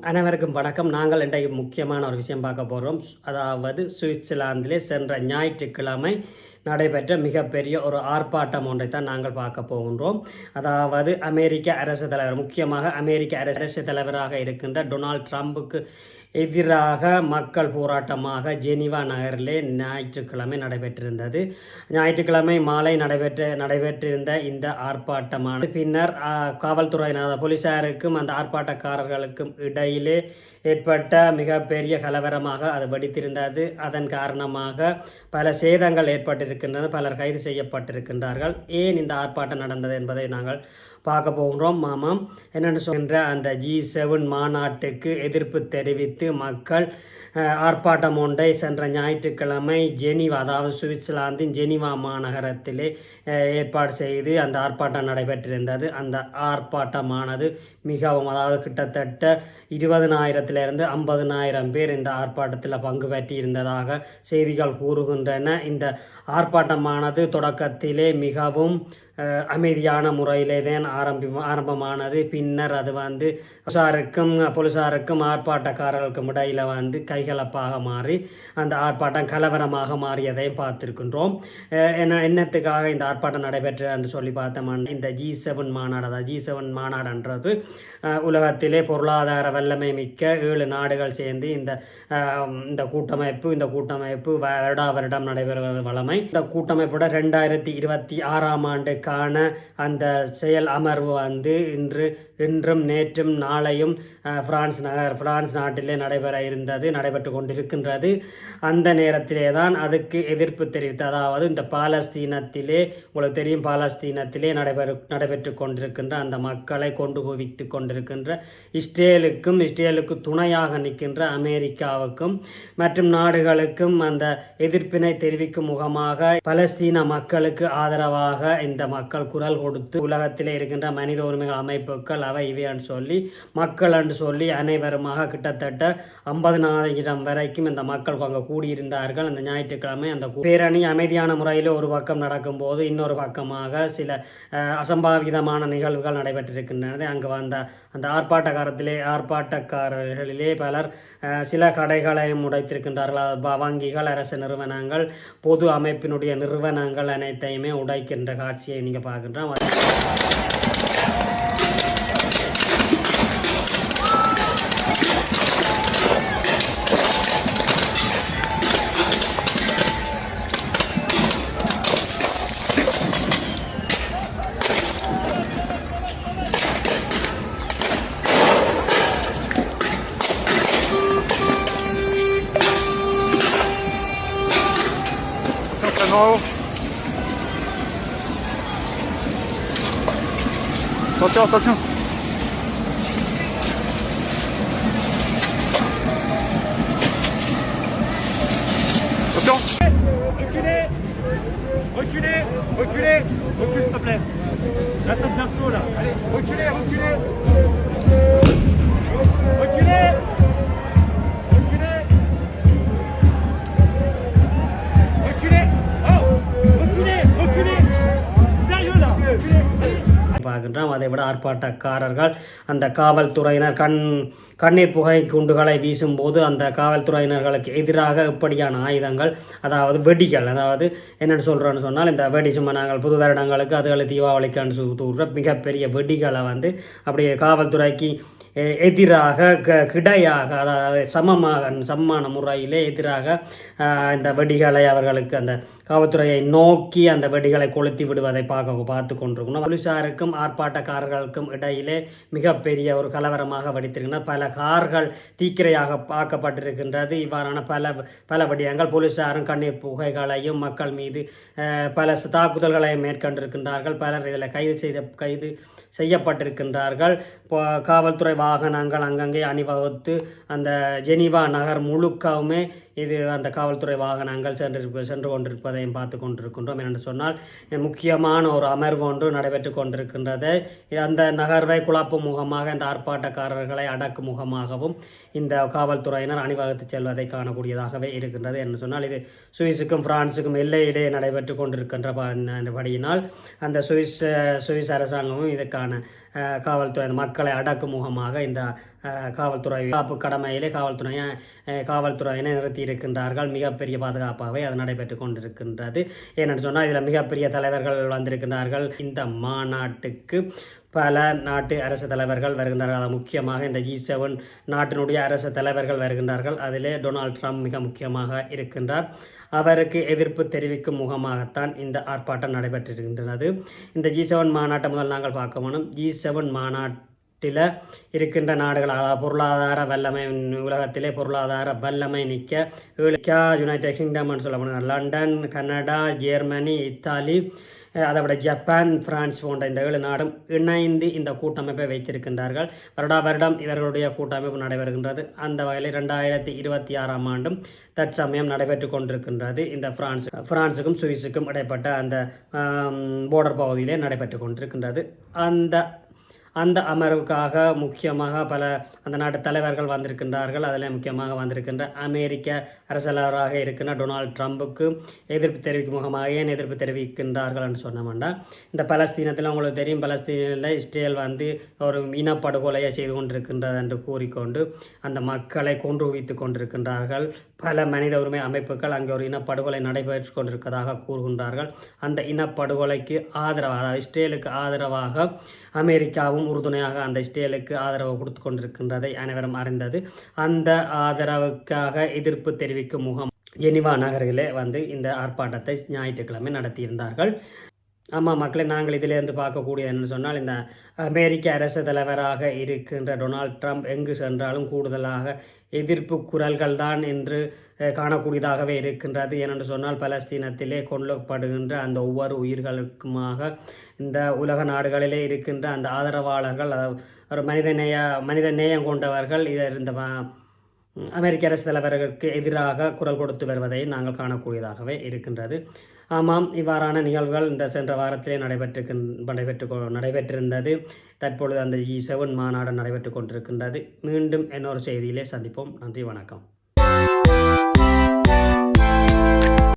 அனைவருக்கும் வணக்கம். நாங்கள் இன்றைக்கு முக்கியமான ஒரு விஷயம் பார்க்க போகிறோம். அதாவது சுவிட்சர்லாந்திலே சென்ற ஞாயிற்றுக்கிழமை நடைபெற்ற மிகப்பெரிய ஒரு ஆர்ப்பாட்டம் ஒன்றை தான் நாங்கள் பார்க்க போகின்றோம். அதாவது அமெரிக்க அரசு தலைவர், முக்கியமாக அமெரிக்க அரசு தலைவராக இருக்கின்ற டொனால்ட் ட்ரம்புக்கு எதிராக மக்கள் போராட்டமாக ஜெனீவா நகரிலே ஞாயிற்றுக்கிழமை நடைபெற்றிருந்தது. ஞாயிற்றுக்கிழமை மாலை நடைபெற்றிருந்த இந்த ஆர்ப்பாட்டமானது பின்னர் காவல்துறையினர் போலீசாருக்கும் அந்த ஆர்ப்பாட்டக்காரர்களுக்கும் இடையிலே ஏற்பட்ட மிகப்பெரிய கலவரமாக அது வெடித்திருந்தது. அதன் காரணமாக பல சேதங்கள் ஏற்பட்டிருக்கின்றன, பலர் கைது செய்யப்பட்டிருக்கின்றார்கள். ஏன் இந்த ஆர்ப்பாட்டம் நடந்தது என்பதை நாங்கள் பார்க்க போகிறோம். மாமாம் என்னென்னு சொல்கின்ற அந்த G7 மாநாட்டுக்கு எதிர்ப்பு தெரிவித்து மக்கள் ஆர்ப்பாட்டம் ஒன்றை சென்ற ஞாயிற்றுக்கிழமை ஜெனீவா, அதாவது சுவிட்சர்லாந்தின் ஜெனீவா மாநகரத்திலே ஏற்பாடு செய்து அந்த ஆர்ப்பாட்டம் நடைபெற்றிருந்தது. அந்த ஆர்ப்பாட்டமானது மிகவும், அதாவது கிட்டத்தட்ட 20,000 50,000 பேர் இந்த ஆர்ப்பாட்டத்தில் பங்கு பெற்றிருந்ததாக செய்திகள் கூறுகின்றன. இந்த ஆர்ப்பாட்டமானது தொடக்கத்திலே மிகவும் அமைதியான முறையிலே தான் ஆரம்பமானது. பின்னர் அது போலீசாருக்கும் ஆர்ப்பாட்டக்காரர்களுக்கும் இடையில் கைகலப்பாக மாறி அந்த ஆர்ப்பாட்டம் கலவரமாக மாறியதையும் பார்த்துருக்கின்றோம். என்னத்துக்காக இந்த ஆர்ப்பாட்டம் நடைபெற்ற என்று சொல்லி பார்த்தோம்னா, இந்த G7 மாநாடு, அதாவது G7 மாநாடுன்றது உலகத்திலே பொருளாதார வல்லமை மிக்க 7 நாடுகள் சேர்ந்து இந்த கூட்டமைப்பு வருடம் நடைபெறுவது வழமை. இந்த கூட்டமைப்போட 2026 ஆண்டுக்கான அந்த செயல் அமர்வு இன்றும் நேற்றும் நாளையும் பிரான்ஸ் நாட்டிலே நடைபெற்று கொண்டிருக்கின்றது. அந்த நேரத்திலே தான் அதுக்கு எதிர்ப்பு தெரிவித்து, அதாவது இந்த பாலஸ்தீனத்திலே, உங்களுக்கு தெரியும், பாலஸ்தீனத்திலே நடைபெற்று கொண்டிருக்கின்ற அந்த மக்களை கொண்டு குவித்து கொண்டிருக்கின்ற இஸ்ரேலுக்கு துணையாக நிற்கின்ற அமெரிக்காவுக்கும் மற்றும் நாடுகளுக்கும் அந்த எதிர்ப்பினை தெரிவிக்கும் முகமாக பலஸ்தீன மக்களுக்கு ஆதரவாக இந்த மக்கள் குரல் கொடுத்து உலகத்திலே இருக்கின்ற மனித உரிமைகள் அமைப்புகள் அவை இவைன்னு சொல்லி மக்கள் என்று சொல்லி அனைவருமாக கிட்டத்தட்ட 50,000 வரைக்கும் இந்த மக்கள் அங்கே கூடியிருந்தார்கள். அந்த ஞாயிற்றுக்கிழமை அந்த பேரணி அமைதியான முறையில் ஒரு பக்கம் நடக்கும்போது இன்னொரு பக்கமாக சில அசம்பாவிதமான நிகழ்வுகள் நடைபெற்றிருக்கின்றன. அங்கு வந்த அந்த ஆர்ப்பாட்டக்காரர்களிலே பலர் சில கடைகளையும் உடைத்திருக்கின்றார்கள். வங்கிகள், அரசு நிறுவனங்கள், பொது அமைப்பினுடைய நிறுவனங்கள் அனைத்தையுமே உடைக்கின்ற காட்சியை நீங்கள் பார்க்கின்றோம். Attention. Reculez, recule s'il te plaît. Là ça devient chaud là. Allez, reculez. பார்க்கின்றோம். அதைவிட ஆர்ப்பாட்டக்காரர்கள் அந்த காவல்துறையினர் கண்ணீர் புகை குண்டுகளை வீசும்போது அந்த காவல்துறையினர்களுக்கு எதிராக இப்படியான ஆயுதங்கள், அதாவது வெடிகள், அதாவது என்னென்னு சொல்கிறோன்னு சொன்னால், இந்த வெடி சும்மா நாங்கள் புது வருடங்களுக்கு அதுகளை தீபாவளிக்கான்னு தூடுற மிகப்பெரிய வெடிகளை அப்படியே காவல்துறைக்கு எதிராக கிடையாக, அதாவது சமமான முறையிலே எதிராக இந்த வெடிகளை அவர்களுக்கு அந்த காவல்துறையை நோக்கி அந்த வெடிகளை கொளுத்தி விடுவதை பார்த்து கொண்டிருக்கணும். போலீசாருக்கும் ஆர்ப்பாட்டக்காரர்களுக்கும் இடையிலே மிகப்பெரிய ஒரு கலவரமாக வெடித்திருக்கின்றன. பல கார்கள் தீக்கிரையாக பார்க்கப்பட்டிருக்கின்றது. இவ்வாறான பல விடயங்கள். போலீசாரும் கண்ணீர் புகைகளையும் மக்கள் மீது பல தாக்குதல்களையும் மேற்கொண்டிருக்கின்றார்கள். பலர் இதில் கைது செய்யப்பட்டிருக்கின்றார்கள். காவல்துறை வாகனங்கள் அங்கங்கே அணிவகுத்து அந்த ஜெனீவா நகர் முழுக்கவுமே அந்த காவல்துறை வாகனங்கள் சென்று கொண்டிருப்பதையும் பார்த்து கொண்டிருக்கின்றோம். என்று சொன்னால் முக்கியமான ஒரு அமர்வு ஒன்று நடைபெற்று கொண்டிருக்கின்றது. அந்த நகர்வை குழப்பும் முகமாக, இந்த ஆர்ப்பாட்டக்காரர்களை அடக்கும் முகமாகவும் இந்த காவல்துறையினர் அணிவகுத்து செல்வதை காணக்கூடியதாகவே இருக்கின்றது. என்று சொன்னால் இது சுவிஸுக்கும் பிரான்ஸுக்கும் எல்லையிலே நடைபெற்று கொண்டிருக்கின்றபடியினால் அந்த சுவிஸ் அரசாங்கமும் இதுக்கான காவல்துறை மக்களை அடக்கும் முகமாக இந்த காவல்துறை பாதுகாப்பு கடமையிலே காவல்துறையினை நிறுத்தி இருக்கின்றார்கள். மிகப்பெரிய பாதுகாப்பாகவே அது நடைபெற்று கொண்டிருக்கின்றது. ஏனென்று சொன்னால் இதில் மிகப்பெரிய தலைவர்கள் வந்திருக்கின்றார்கள். இந்த மாநாட்டுக்கு பல நாட்டு அரசு தலைவர்கள் வருகின்றார்கள். அது முக்கியமாக இந்த G7 நாட்டினுடைய அரசு தலைவர்கள் வருகின்றார்கள். அதிலே டொனால்ட் ட்ரம்ப் மிக முக்கியமாக இருக்கின்றார். அவருக்கு எதிர்ப்பு தெரிவிக்கும் முகமாகத்தான் இந்த ஆர்ப்பாட்டம் நடைபெற்றிருக்கின்றது. இந்த G7 மாநாட்டை முதல் நாங்கள் பார்க்க வேணும். G7 மாநாட்டில் இருக்கின்ற நாடுகள், அதாவது பொருளாதார வல்லமை, உலகத்திலே பொருளாதார வல்லமை நிற்க யுனைடெட் கிங்டம்னு சொல்லப்படுகிறது. லண்டன், கனடா, ஜெர்மனி, இத்தாலி, அதை விட ஜப்பான், பிரான்ஸ் போன்ற இந்த 7 நாடும் இணைந்து இந்த கூட்டமைப்பை வைத்திருக்கின்றார்கள். வருடம் இவர்களுடைய கூட்டமைப்பு நடைபெறுகின்றது. அந்த வகையில் 2026ஆம் ஆண்டும் தற்சமயம் நடைபெற்று கொண்டிருக்கின்றது. இந்த பிரான்ஸுக்கும் சுவிஸுக்கும் இடைப்பட்ட அந்த போர்டர் பகுதியிலே நடைபெற்று கொண்டிருக்கின்றது. அந்த அமர்வுக்காக முக்கியமாக அந்த நாட்டு தலைவர்கள் வந்திருக்கின்றார்கள். அதில் முக்கியமாக வந்திருக்கின்ற அமெரிக்க அரசியலாளராக இருக்கின்ற டொனால்ட் ட்ரம்புக்கு எதிர்ப்பு தெரிவிக்கும் முகமாக ஏன் எதிர்ப்பு தெரிவிக்கின்றார்கள் என்று சொன்னோம்னா, இந்த பலஸ்தீனத்தில் உங்களுக்கு தெரியும், பலஸ்தீனில் இஸ்ரேல் ஒரு இனப்படுகொலையை செய்து கொண்டிருக்கின்றது என்று கூறிக்கொண்டு அந்த மக்களை கொன்று குவித்து கொண்டிருக்கின்றார்கள். பல மனித உரிமை அமைப்புகள் அங்கே ஒரு இனப்படுகொலை நடைபெற்று கொண்டிருப்பதாக கூறுகின்றார்கள். அந்த இனப்படுகொலைக்கு ஆதரவாக, அதாவது இஸ்ரேலுக்கு ஆதரவாக அமெரிக்காவும் உறுதுணையாக அந்த இஸ்ரேலுக்கு ஆதரவு கொடுத்து கொண்டிருக்கின்றதை அனைவரும் அறிந்தது. அந்த ஆதரவுக்காக எதிர்ப்பு தெரிவிக்கும் முகம் ஜெனிவா நகரிலே இந்த ஆர்ப்பாட்டத்தை ஞாயிற்றுக்கிழமை நடத்தியிருந்தார்கள். ஆமாம் மக்களே, நாங்கள் இதிலிருந்து பார்க்கக்கூடியது என்று சொன்னால், இந்த அமெரிக்க அரசு தலைவராக இருக்கின்ற டொனால்ட் ட்ரம்ப் எங்கு சென்றாலும் கூடுதலாக எதிர்ப்பு குரல்கள் தான் என்று காணக்கூடியதாகவே இருக்கின்றது. ஏனென்று சொன்னால், பலஸ்தீனத்திலே கொல்லப்படுகின்ற அந்த ஒவ்வொரு உயிர்களுக்குமாக இந்த உலக நாடுகளிலே இருக்கின்ற அந்த ஆதரவாளர்கள், ஒரு மனித நேயம் கொண்டவர்கள் இந்த அமெரிக்க அரசு தலைவர்களுக்கு எதிராக குரல் கொடுத்து வருவதை நாங்கள் காணக்கூடியதாகவே இருக்கின்றது. ஆமாம், இவ்வாறான நிகழ்வுகள் இந்த சென்ற வாரத்திலே நடைபெற்றிருந்தது. தற்பொழுது அந்த G7 மாநாடு நடைபெற்று கொண்டிருக்கின்றது. மீண்டும் இன்னொரு செய்தியிலே சந்திப்போம். நன்றி, வணக்கம்.